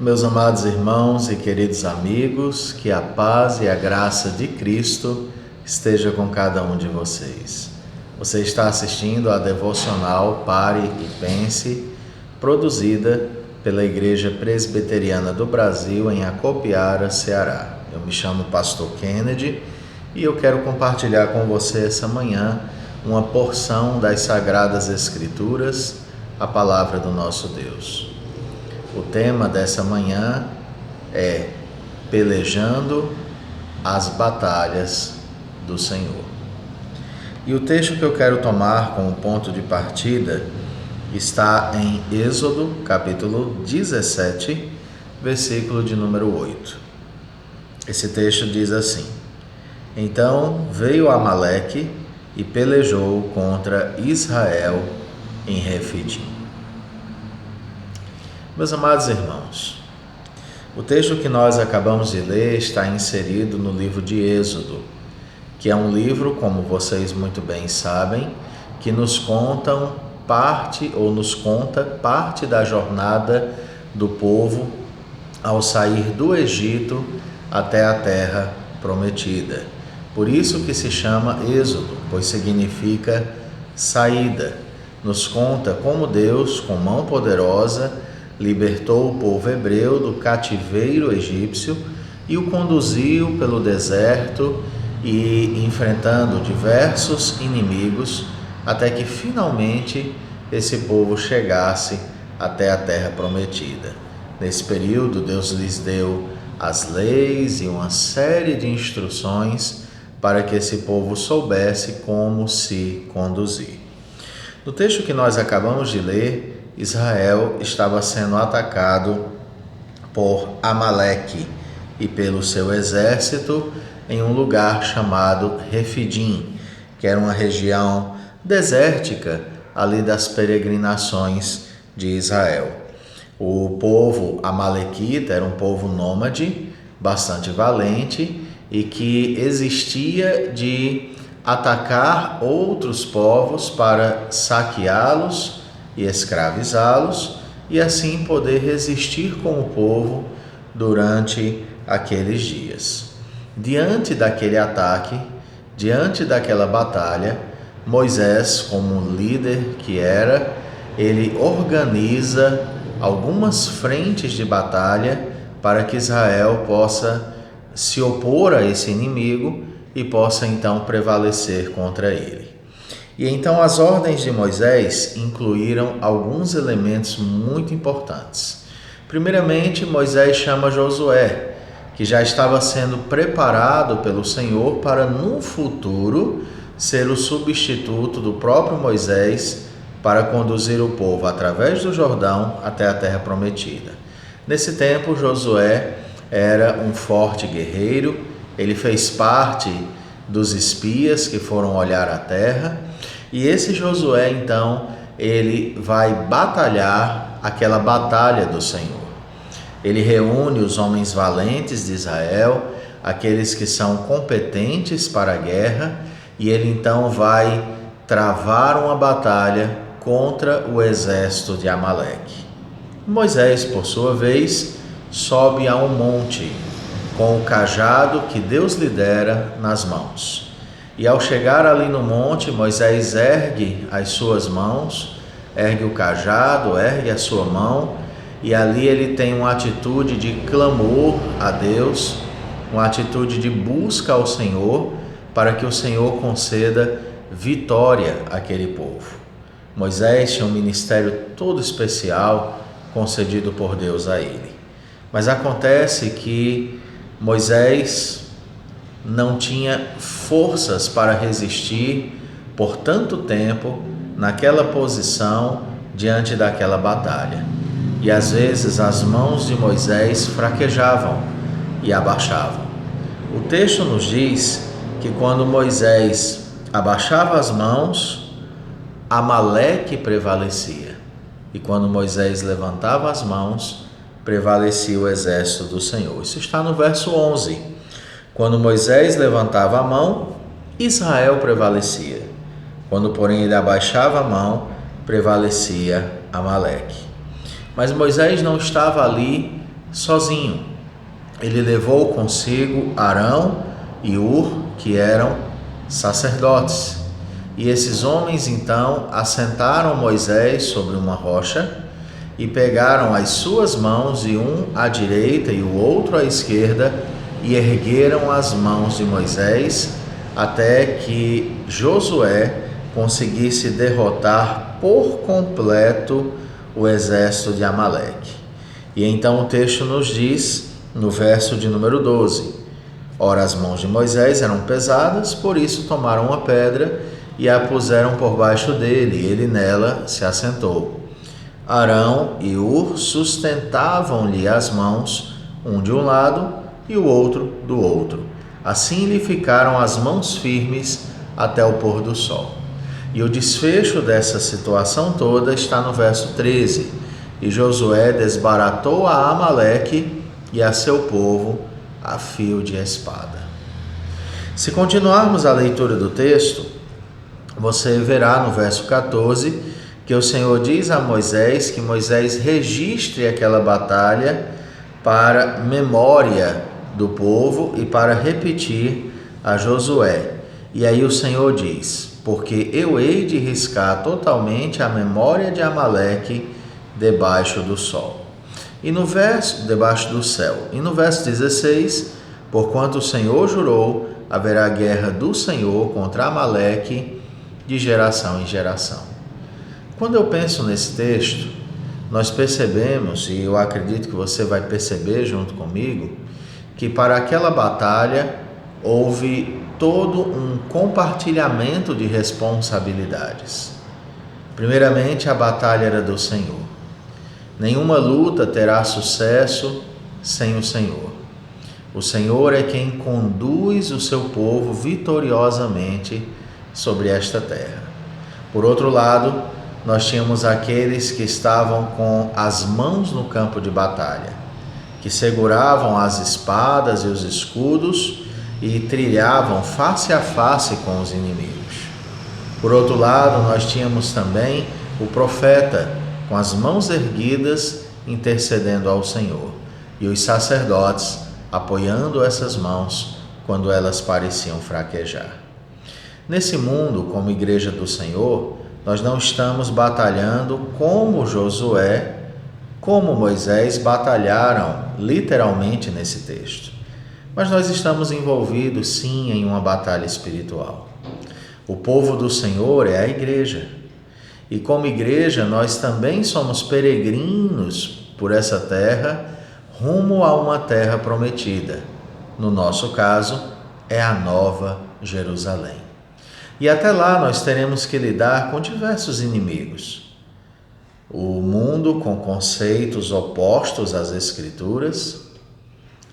Meus amados irmãos e queridos amigos, que a paz e a graça de Cristo esteja com cada um de vocês. Você está assistindo à devocional Pare e Pense, produzida pela Igreja Presbiteriana do Brasil em Acopiara, Ceará. Eu me chamo Pastor Kennedy e eu quero compartilhar com você essa manhã uma porção das Sagradas Escrituras, a palavra do nosso Deus. O tema dessa manhã é Pelejando as Batalhas do Senhor. E o texto que eu quero tomar como ponto de partida está em Êxodo, capítulo 17, versículo de número 8. Esse texto diz assim: Então veio Amaleque e pelejou contra Israel em Refidim. Meus amados irmãos, o texto que nós acabamos de ler está inserido no livro de Êxodo, que é um livro, como vocês muito bem sabem, que nos conta parte da jornada do povo ao sair do Egito até a terra prometida. Por isso que se chama Êxodo, pois significa saída. Nos conta como Deus, com mão poderosa, libertou o povo hebreu do cativeiro egípcio e o conduziu pelo deserto e enfrentando diversos inimigos até que finalmente esse povo chegasse até a terra prometida. Nesse período, Deus lhes deu as leis e uma série de instruções para que esse povo soubesse como se conduzir. No texto que nós acabamos de ler, Israel estava sendo atacado por Amaleque e pelo seu exército em um lugar chamado Refidim, que era uma região desértica ali das peregrinações de Israel. O povo amalequita era um povo nômade, bastante valente e que existia de atacar outros povos para saqueá-los e escravizá-los, e assim poder resistir com o povo durante aqueles dias. Diante daquele ataque, diante daquela batalha, Moisés, como líder que era, ele organiza algumas frentes de batalha para que Israel possa se opor a esse inimigo e possa então prevalecer contra ele. E então as ordens de Moisés incluíram alguns elementos muito importantes. Primeiramente, Moisés chama Josué, que já estava sendo preparado pelo Senhor para no futuro ser o substituto do próprio Moisés para conduzir o povo através do Jordão até a terra prometida. Nesse tempo, Josué era um forte guerreiro, ele fez parte dos espias que foram olhar a terra, e esse Josué então ele vai batalhar aquela batalha do Senhor. Ele reúne os homens valentes de Israel, aqueles que são competentes para a guerra, e ele então vai travar uma batalha contra o exército de Amaleque. Moisés, por sua vez, sobe a um monte com o cajado que Deus lhe dera nas mãos. E ao chegar ali no monte, Moisés ergue as suas mãos, ergue o cajado, ergue a sua mão, e ali ele tem uma atitude de clamor a Deus, uma atitude de busca ao Senhor, para que o Senhor conceda vitória àquele povo. Moisés tinha um ministério todo especial concedido por Deus a ele. Mas acontece que Moisés não tinha forças para resistir por tanto tempo naquela posição diante daquela batalha. E às vezes as mãos de Moisés fraquejavam e abaixavam. O texto nos diz que quando Moisés abaixava as mãos, Amaleque prevalecia. E quando Moisés levantava as mãos, prevalecia o exército do Senhor. Isso está no verso 11. Quando Moisés levantava a mão, Israel prevalecia. Quando, porém, ele abaixava a mão, prevalecia Amaleque. Mas Moisés não estava ali sozinho. Ele levou consigo Arão e Hur, que eram sacerdotes. E esses homens então assentaram Moisés sobre uma rocha e pegaram as suas mãos, e um à direita e o outro à esquerda, e ergueram as mãos de Moisés até que Josué conseguisse derrotar por completo o exército de Amaleque. E então o texto nos diz, no verso de número 12: Ora, as mãos de Moisés eram pesadas, por isso tomaram uma pedra e a puseram por baixo dele, e ele nela se assentou. Arão e Hur sustentavam-lhe as mãos, um de um lado e o outro do outro. Assim lhe ficaram as mãos firmes até o pôr do sol. E o desfecho dessa situação toda está no verso 13. E Josué desbaratou a Amaleque e a seu povo a fio de espada. Se continuarmos a leitura do texto, você verá no verso 14 que o Senhor diz a Moisés que Moisés registre aquela batalha para memória do povo e para repetir a Josué. E aí o Senhor diz: porque eu hei de riscar totalmente a memória de Amaleque debaixo do sol. E no verso, debaixo do céu. E no verso 16, porquanto o Senhor jurou, haverá guerra do Senhor contra Amaleque de geração em geração. Quando eu penso nesse texto, nós percebemos, e eu acredito que você vai perceber junto comigo, que para aquela batalha houve todo um compartilhamento de responsabilidades. Primeiramente, a batalha era do Senhor. Nenhuma luta terá sucesso sem o Senhor. O Senhor é quem conduz o seu povo vitoriosamente sobre esta terra. Por outro lado, nós tínhamos aqueles que estavam com as mãos no campo de batalha, que seguravam as espadas e os escudos e trilhavam face a face com os inimigos. Por outro lado, nós tínhamos também o profeta com as mãos erguidas intercedendo ao Senhor, e os sacerdotes apoiando essas mãos quando elas pareciam fraquejar. Nesse mundo, como igreja do Senhor, nós não estamos batalhando como Josué, como Moisés batalharam literalmente nesse texto. Mas nós estamos envolvidos sim em uma batalha espiritual. O povo do Senhor é a igreja. E como igreja nós também somos peregrinos por essa terra, rumo a uma terra prometida. No nosso caso, é a Nova Jerusalém. E até lá nós teremos que lidar com diversos inimigos. O mundo com conceitos opostos às Escrituras,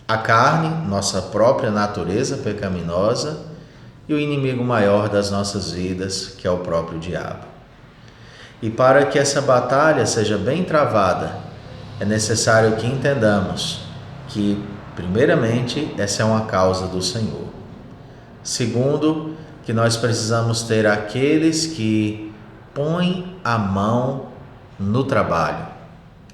a carne, nossa própria natureza pecaminosa, e o inimigo maior das nossas vidas, que é o próprio diabo. E para que essa batalha seja bem travada, é necessário que entendamos que, primeiramente, essa é uma causa do Senhor. Segundo, que nós precisamos ter aqueles que põem a mão no trabalho,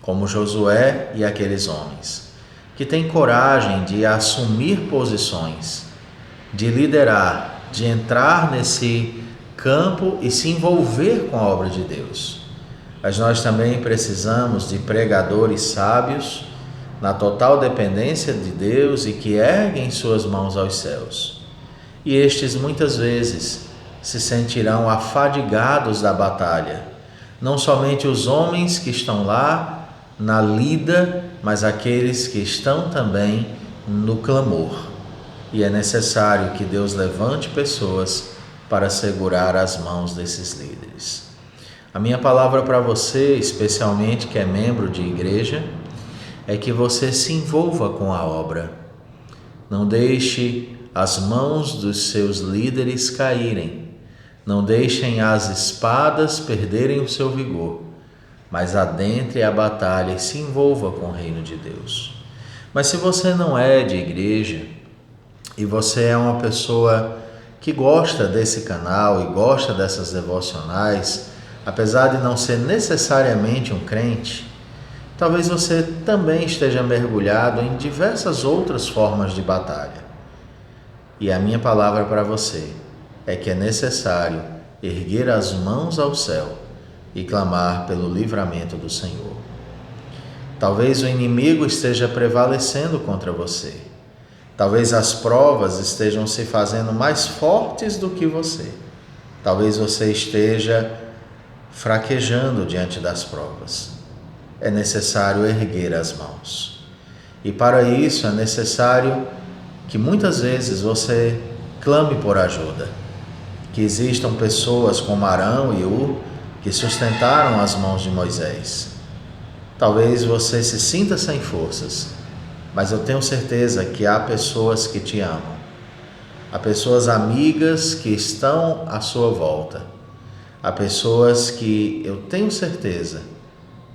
como Josué e aqueles homens, que têm coragem de assumir posições, de liderar, de entrar nesse campo e se envolver com a obra de Deus. Mas nós também precisamos de pregadores sábios, na total dependência de Deus e que erguem suas mãos aos céus. E estes muitas vezes se sentirão afadigados da batalha, não somente os homens que estão lá na lida, mas aqueles que estão também no clamor. E é necessário que Deus levante pessoas para segurar as mãos desses líderes. A minha palavra para você, especialmente que é membro de igreja, é que você se envolva com a obra. Não deixe as mãos dos seus líderes caírem. Não deixem as espadas perderem o seu vigor, mas adentre a batalha e se envolva com o reino de Deus. Mas se você não é de igreja e você é uma pessoa que gosta desse canal e gosta dessas devocionais, apesar de não ser necessariamente um crente, Talvez você também esteja mergulhado em diversas outras formas de batalha. E a minha palavra para você é que é necessário erguer as mãos ao céu e clamar pelo livramento do Senhor. Talvez o inimigo esteja prevalecendo contra você. Talvez as provas estejam se fazendo mais fortes do que você. Talvez você esteja fraquejando diante das provas. É necessário erguer as mãos. E para isso é necessário que muitas vezes você clame por ajuda. Que existam pessoas como Arão e Ur que sustentaram as mãos de Moisés. Talvez você se sinta sem forças, mas eu tenho certeza que há pessoas que te amam. Há pessoas amigas que estão à sua volta. Há pessoas que eu tenho certeza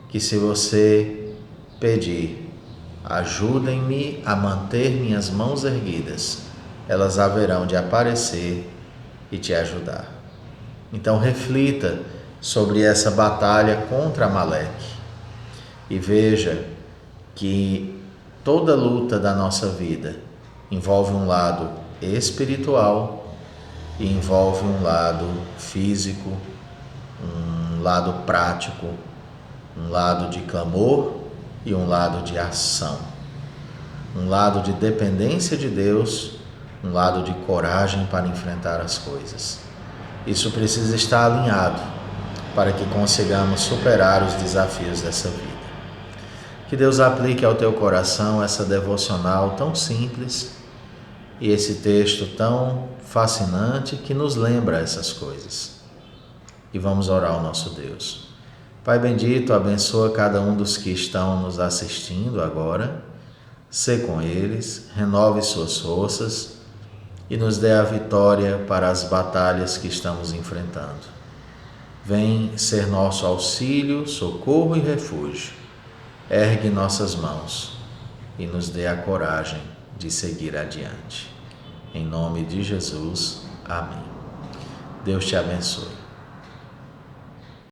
que se você pedir, ajudem-me a manter minhas mãos erguidas, elas haverão de aparecer e te ajudar. Então reflita sobre essa batalha contra Amaleque e veja que toda luta da nossa vida envolve um lado espiritual e envolve um lado físico, um lado prático, um lado de clamor e um lado de ação, um lado de dependência de Deus, um lado de coragem para enfrentar as coisas. Isso precisa estar alinhado para que consigamos superar os desafios dessa vida. Que Deus aplique ao teu coração essa devocional tão simples e esse texto tão fascinante que nos lembra essas coisas. E vamos orar ao nosso Deus. Pai bendito, abençoa cada um dos que estão nos assistindo agora. Sê com eles, renove suas forças e nos dê a vitória para as batalhas que estamos enfrentando. Vem ser nosso auxílio, socorro e refúgio. Ergue nossas mãos e nos dê a coragem de seguir adiante. Em nome de Jesus, amém. Deus te abençoe.